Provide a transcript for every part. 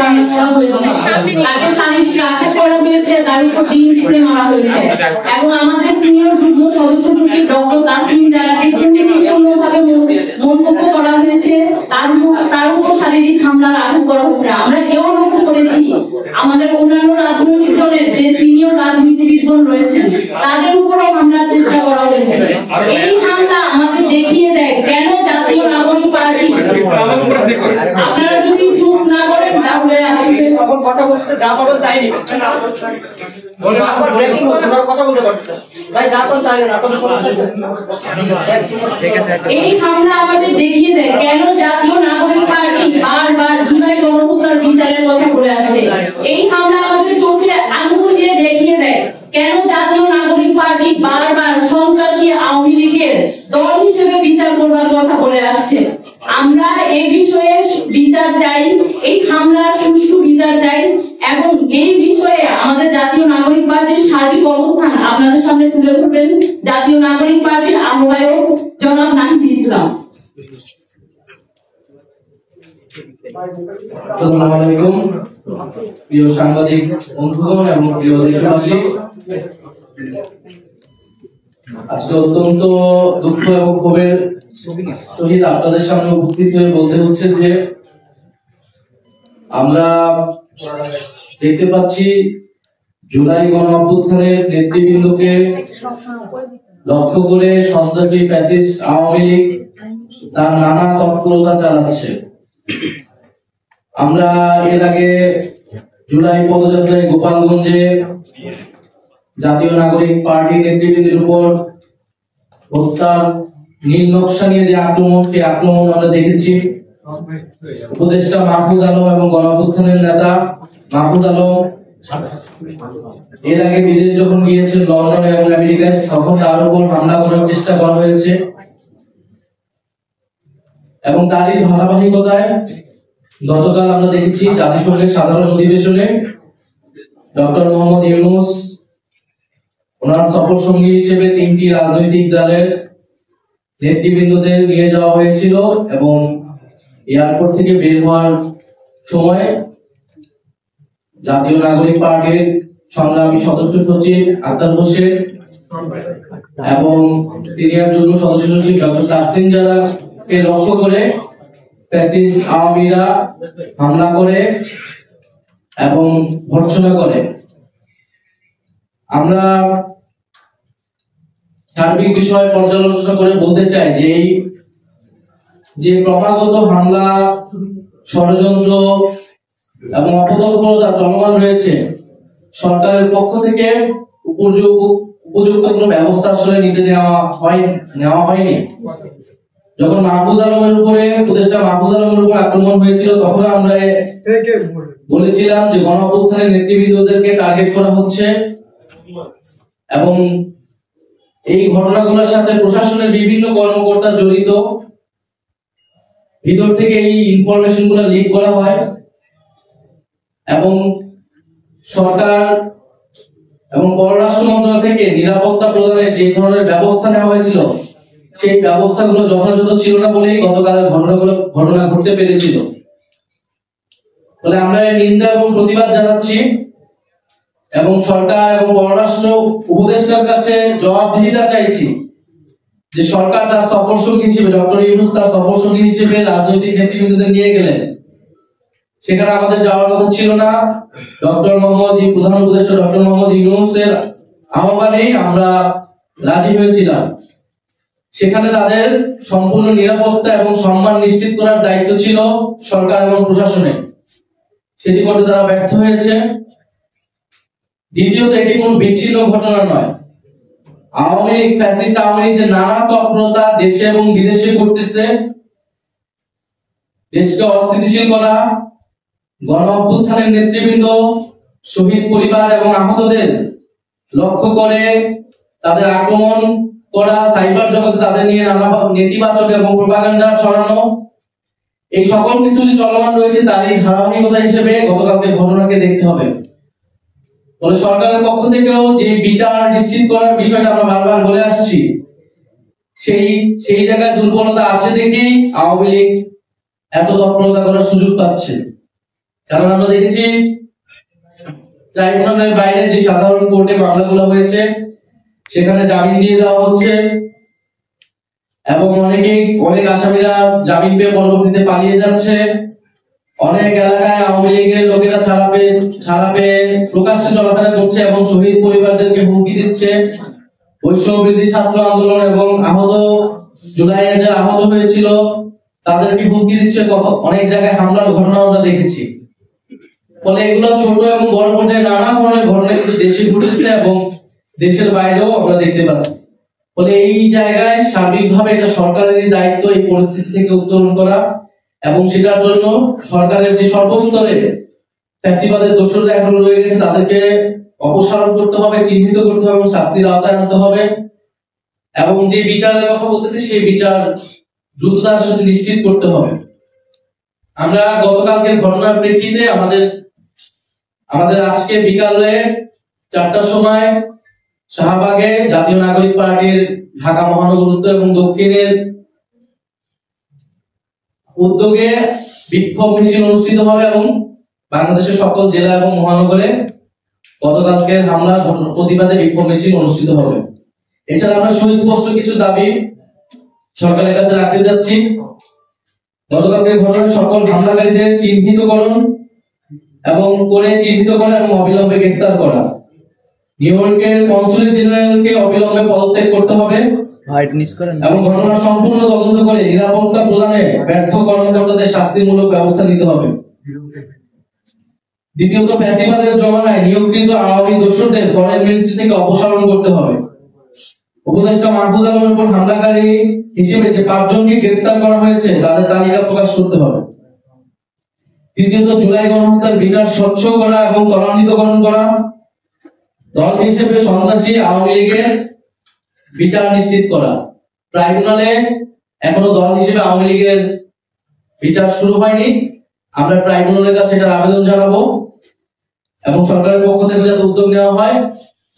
তাকে শারীরিক আঘাত করা হয়েছে, তার উপর ডিম ছুঁড়ে মারা হয়েছে এবং আমাদের সিনিয়র যুগ্ম সদস্য সচিব ডক্টর তাসলিম জারাকে কুরুচিপূর্ণভাবে মন্তব্য করা হয়েছে, তার উপর শারীরিক হামলার আঘাত করা হয়েছে। আমরা এও লক্ষ্য করেছি আমাদের অন্যান্য রাজনৈতিক দলের যে সিনিয়র রাজনীতিবিদগণ রয়েছেন তাদের উপরও হামলার চেষ্টা করা হয়েছে। এই হামলা আমাদের দেখিয়ে দেয় কেন জাতীয় নাগরিক পার্টি, আপনারা যদি চুপ না করেন তাহলে সকল কথা বলতে যা পাবেন তাই নেবেন, আবার ব্রেকিং হচ্ছে না, কথা বলতে পারছেন ভাই, যা পাবেন তাই নেবেন, আপনাদের সমস্যা আছে। এই হামলা আমাদের দেখিয়ে দেয় কেন জাতীয় নাগরিক পার্টি বারবার জুলাই গণহত্যার বিচারের কথা বলে আসছে। এই হামলা আমাদের চোখে আঙুল দিয়ে দেখিয়ে দেয় কেন জাতীয় নাগরিক পার্টি বারবার সন্ত্রাসী আওয়ামী লীগের দল হিসেবে বিচার করবার কথা বলে আসছে। আমরা এই বিষয়ে বিচার চাই, এই হামলার সুষ্ঠু বিচার চাই এবং এই বিষয়ে আমাদের জাতীয় নাগরিক পার্টির সার্বিক অবস্থান আপনাদের সামনে তুলে ধরবেন জাতীয় নাগরিক পার্টির আহ্বায়ক জনাব নাহিদ ইসলাম। আসসালামু আলাইকুম প্রিয় সাংবাদিক বন্ধুগণ এবং প্রিয় দেশবাসী, আজকে অত্যন্ত দুঃখ এবং ক্ষোভের সহিত আপনাদের সামনে উপস্থিত হয়ে বলতে হচ্ছে যে আমরা দেখতে পাচ্ছি জুলাই গণ অভ্যুত্থানের নেতৃবৃন্দকে লক্ষ্য করে সন্ত্রাসী ফ্যাসিস্ট আওয়ামী লীগ তার নানা তৎপরতা চালাচ্ছে। আমরা এর আগে জুলাই পদযাত্রায় গোপালগঞ্জে জাতীয় নাগরিক পার্টি নেতৃবৃন্দের উপর হত্যার নীল নকশা নিয়ে যে আক্রমণ, সেই আক্রমণ আমরা দেখেছি। উপদেষ্টা মাহফুজ আলম এবং গণঅভ্যুত্থানের নেতা মাহফুজ আলম এর আগে বিদেশ যখন গিয়েছেন লন্ডনে এবং আমেরিকায়, তখন তার উপর হামলা করার চেষ্টা করা হয়েছে এবং তারই ধারাবাহিকতায় গতকাল আমরা দেখেছি জাতিসংঘের সাধারণ অধিবেশনে ডক্টর মোহাম্মদ ইউনূস ওনার সফর সঙ্গী হিসেবে 3টি রাজনৈতিক দলের নেতৃবৃন্দদের নিয়ে যাওয়া হয়েছিল এবং এয়ারপোর্ট থেকে বের হওয়ার সময় জাতীয় নাগরিক পার্টির সংগ্রামী সদস্য সচিব আক্তার হোসেন এবং সিনিয়র যুগ্ম সদস্য সচিব ডক্টর তাসলিম জারাকে লক্ষ্য করে ফ্যাসিস্ট আওয়ামীরা হামলা করে এবং ভর্ৎসনা করে। আমরা সার্বিক বিষয় পর্যালোচনা করে বলতে চাই যে এই যে ক্রমাগত হামলা, ষড়যন্ত্র এবং অপতৎপরতা চলমান রয়েছে, সরকারের পক্ষ থেকে উপযুক্ত কোনো ব্যবস্থা আসলে নেওয়া হয়নি। যখন মাহফুজ আলমের উপরে উপদেষ্টা মাহফুজ আলমের উপর আক্রমণ হয়েছিল, তখন আমরা বলেছিলাম যে গণঅভ্যুত্থানের নেতৃবৃন্দদেরকে টার্গেট করা হচ্ছে এবং এই ঘটনাগুলোর সাথে প্রশাসনের বিভিন্ন কর্মকর্তা জড়িত। ভিতর থেকে এই ইনফরমেশন গুলো লিক করা হয় এবং সরকার এবং পররাষ্ট্র মন্ত্রণালয় থেকে নিরাপত্তা প্রদানের যে ধরনের ব্যবস্থা নেওয়া হয়েছিল, সেই ব্যবস্থাগুলো যথাযথ ছিল না বলেই গতকালের ঘটনা ঘটতে পেরেছিল। ফলে আমরা এর নিন্দা এবং প্রতিবাদ জানাচ্ছি এবং সরকার এবং পররাষ্ট্র উপদেষ্টার কাছে জবাবদিহিতা চাইছি যে সরকার তার সফর সঙ্গী হিসেবে ডক্টর ইউনূস তার সফর সঙ্গী হিসেবে রাজনৈতিক নেতৃবৃন্দদের নিয়ে গেলেন, সেখানে আমাদের যাওয়ার কথা ছিল না। প্রধান উপদেষ্টা ডক্টর মোহাম্মদ ইউনূসের আহ্বানেই আমরা রাজি হয়েছিলাম। সেখানে তাদের সম্পূর্ণ নিরাপত্তা এবং সম্মান নিশ্চিত করার দায়িত্ব ছিল সরকার এবং প্রশাসনের, সেটি করতে তারা ব্যর্থ হয়েছে। দ্বিতীয়ত, এটি কোন বিচ্ছিন্ন ঘটনা নয়। আওয়ামী লীগ, ফ্যাসিস্ট আওয়ামী লীগ যে নানা তৎপরতা দেশে এবং বিদেশে করতেছে, দেশকে অস্থিতিশীল করা, গণ অভ্যুত্থানের নেতৃবৃন্দ, শহীদ পরিবার এবং আহতদের লক্ষ্য করে তাদের আক্রমণ করা, সাইবার জগতে তাদের নিয়ে নানা নেতিবাচক এবং প্রোপাগান্ডা ছড়ানো, এই সকল কিছু যে চলমান রয়েছে তারই ধারাবাহিকতা হিসেবে গতকালকে ঘটনাকে দেখতে হবে। ফলে সরকারের পক্ষ থেকেও যে বিচার নিশ্চিত করার বিষয়টা আমরা বারবার বলে আসছি, সেই জায়গায় দুর্বলতা আছে দেখেই আওয়ামী লীগ এত তৎপরতা করার সুযোগ পাচ্ছে। কারণ আমরা দেখেছি ট্রাইব্যুনালের বাইরে যে সাধারণ কোর্টে মামলাগুলো হয়েছে সেখানে জামিন দিয়ে দেওয়া হচ্ছে এবং অনেক আসামিরা জামিন পেয়ে পরবর্তীতে পালিয়ে যাচ্ছে। অনেক এলাকায় আওয়ামী লীগের লোকেরা ছাড়া পেয়ে প্রকাশ্যে চলাফেরা করছে এবং শহীদ পরিবারদেরকে হুমকি দিচ্ছে। বৈষম্যবিরোধী ছাত্র আন্দোলন এবং জুলাইয়ে যারা আহত হয়েছিল তাদেরকে হুমকি দিচ্ছে। অনেক জায়গায় হামলার ঘটনা আমরা দেখেছি। ফলে এগুলো ছোট এবং বড় পর্যায়ে নানা ধরনের ঘটনা কিন্তু দেশে ঘটেছে এবং দেশের বাইরেও আমরা দেখতে পাচ্ছি। ফলে এই জায়গায় সার্বিকভাবে এটা সরকারেরই দায়িত্ব এই পরিস্থিতি থেকে উত্তরণ করা এবং সেটার জন্য সরকারের যে সর্বস্তরে ফ্যাসিবাদের দোষরা এখন রয়ে গেছে তাদেরকে অপসারণ করতে হবে, চিহ্নিত করতে হবে এবং শাস্তির আওতায় আনতে হবে এবং যে বিচারের কথা বলতেছি সেই বিচার দ্রুততার সাথে নিশ্চিত করতে হবে। আমরা গতকালকের ঘটনার প্রেক্ষিতে আমাদের আজকে বিকালে 4টার সময় শাহবাগে জাতীয় নাগরিক পার্টির ঢাকা মহানগর উত্তর এবং দক্ষিণের উদ্যোগে বিক্ষোভ মিছিল অনুষ্ঠিত হবে এবং বাংলাদেশের সকল জেলা এবং মহানগরে গতকালকে হামলার প্রতিবাদে বিক্ষোভ মিছিল অনুষ্ঠিত হবে। এছাড়া আমরা সুস্পষ্ট কিছু দাবি সরকারের কাছে রাখতে যাচ্ছি। গতকালকের ঘটনার সকল হামলাকারীদের চিহ্নিতকরণ এবং অবিলম্বে গ্রেফতার করা। নিউ ইয়র্কের কনসুলেট জেনারেলকে অবিলম্বে পদত্যাগ করতে হবে এবং ঘটনার সম্পূর্ণ তদন্ত করে নিরাপত্তা প্রদানে ব্যর্থ কর্মকর্তাদের শাস্তিমূলক ব্যবস্থা নিতে হবে। দ্বিতীয়ত, ফ্যাসিবাদের জমানায় নিয়োগকৃত আওয়ামী দোসরদের ফরেন মিনিস্ট্রি থেকে অপসারণ করতে হবে। উপদেষ্টা মাহফুজ আলমের উপর হামলাকারী হিসেবে যে 5 জনকে গ্রেফতার করা হয়েছে তাদের তালিকা প্রকাশ করতে হবে। তৃতীয়ত, জুলাই গণহত্যার বিচার স্বচ্ছ করা এবং ত্বরান্বিতকরণ করা। দল হিসেবে সন্ত্রাসী আওয়ামী লীগের বিচার নিশ্চিত করা। ট্রাইব্যুনালে এখনো দল হিসেবে আওয়ামী লীগের বিচার শুরু হয়নি। আমরা ট্রাইব্যুনালের কাছে এটার আবেদন জানাবো এবং সরকারের পক্ষ থেকে যাতে উদ্যোগ নেওয়া হয়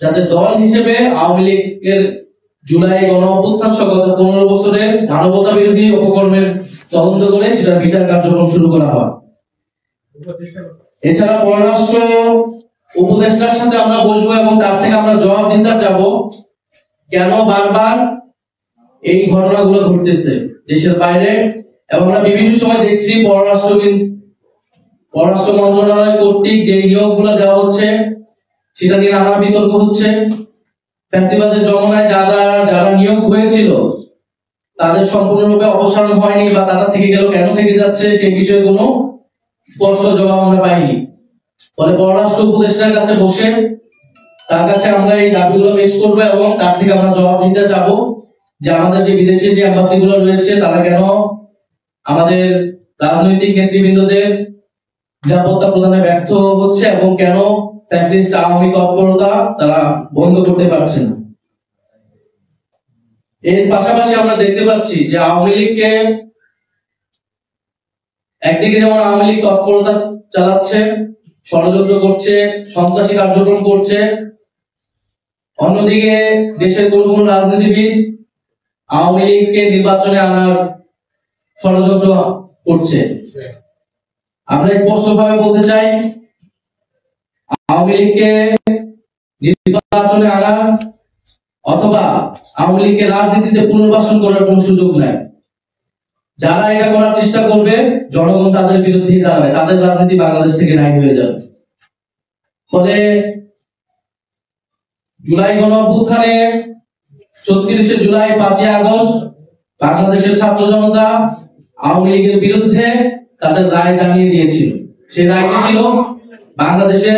যাতে দল হিসেবে আওয়ামী লীগের জুলাই গণ অভ্যুত্থান সহ গত 15 বছরের মানবতা বিরোধী অপকর্মের তদন্ত করে সেটার বিচার কার্যক্রম শুরু করা হয়। এছাড়া পররাষ্ট্র উপদেষ্টার সাথে আমরা বসবো এবং তার থেকে আমরা জবাব দিতে চাবো কেন বারবার এই ঘটনাগুলো ঘটতেছে দেশের বাইরে। এবং আমরা বিভিন্ন সময় দেখছি পররাষ্ট্র মন্ত্রণালয় কর্তৃক যে নিয়োগগুলো দেওয়া হচ্ছে সেটা নিয়ে নানা বিতর্ক হচ্ছে। ফ্যাসিবাদের জমানায় যারা নিয়োগ হয়েছিল তাদের সম্পূর্ণরূপে অপসারণ হয়নি বা তারা থেকে গেল, কেন থেকে যাচ্ছে সেই বিষয়ে কোনো স্পষ্ট জবাব আমরা পাইনি। ফলে পররাষ্ট্র উপদেষ্টার কাছে বসে তার কাছে আমরা এই দাবিগুলো পেশ করবো এবং তার থেকে আমরা জবাব দিতে চাবো যে আমাদের যে বিদেশে যে এম্বাসি গুলো রয়েছে তারা কেন আমাদের রাজনৈতিক নেতৃবৃন্দদের নিরাপত্তা প্রদানে ব্যর্থ হচ্ছে এবং কেন ফ্যাসিস্ট আওয়ামী তৎপরতা তারা বন্ধ করতে পারছে না। এর পাশাপাশি আমরা দেখতে পাচ্ছি যে আওয়ামী লীগকে একদিকে যেমন আওয়ামী লীগ তৎপরতা চালাচ্ছে, ষড়যন্ত্র করছে, সন্ত্রাসী কার্যক্রম করছে, অন্যদিকে দেশের কোন রাজনীতিবিদ আওয়ামী লীগকে নির্বাচনে আনার ষড়যন্ত্র করছে। আমরা স্পষ্টভাবে বলতে চাই আওয়ামী লীগকে নির্বাচনে আনা অথবা আওয়ামী লীগকে রাজনীতিতে পুনর্বাসন করার কোন সুযোগ নাই। যারা এটা করার চেষ্টা করবে জনগণ তাদের বিরুদ্ধে দাঁড়াবে, তাদের রাজনীতি বাংলাদেশ থেকে নাই হয়ে যাবে। ফলে জুলাই গণ অভ্যুত্থানে 34শে জুলাই 5ই আগস্ট বাংলাদেশের ছাত্র জনতা আওয়ামী লীগের বিরুদ্ধে তাদের রায় জানিয়ে দিয়েছিল। সেই রায়টি ছিল বাংলাদেশে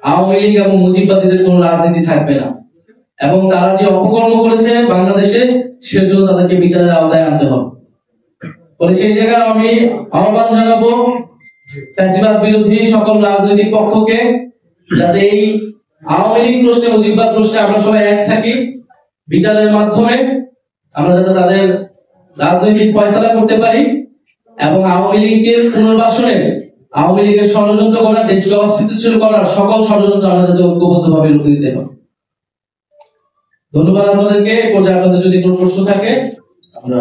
আওয়ামী লীগ এবং মুজিববাদীদের কোন রাজনীতি থাকবে না এবং তারা যে অপকর্ম করেছে বাংলাদেশে সেজন্য তাদেরকে বিচারের আওতায় আনতে হবে। ফলে সেই জায়গায় আমি আহ্বান জানাবো ফ্যাসিবাদ বিরোধী সকল রাজনৈতিক পক্ষকে যাতে এই আওয়ামী লীগ প্রশ্নে মুজিববাদ প্রশ্নে আমরা সবাই এক থাকি, বিচারের মাধ্যমে আমরা যাতে তাদের রাজনৈতিক ফয়সালা করতে পারি এবং আওয়ামী লীগের পুনর্বাসনে আওয়ামী লীগের ষড়যন্ত্র করা, দেশকে অস্থিতিশীল করার সকল ষড়যন্ত্র আমরা যাতে ঐক্যবদ্ধভাবে রুখে দিতে পারি। ধন্যবাদ আপনাদেরকে। পর্যায়ে আপনাদের যদি কোনো প্রশ্ন থাকে আমরা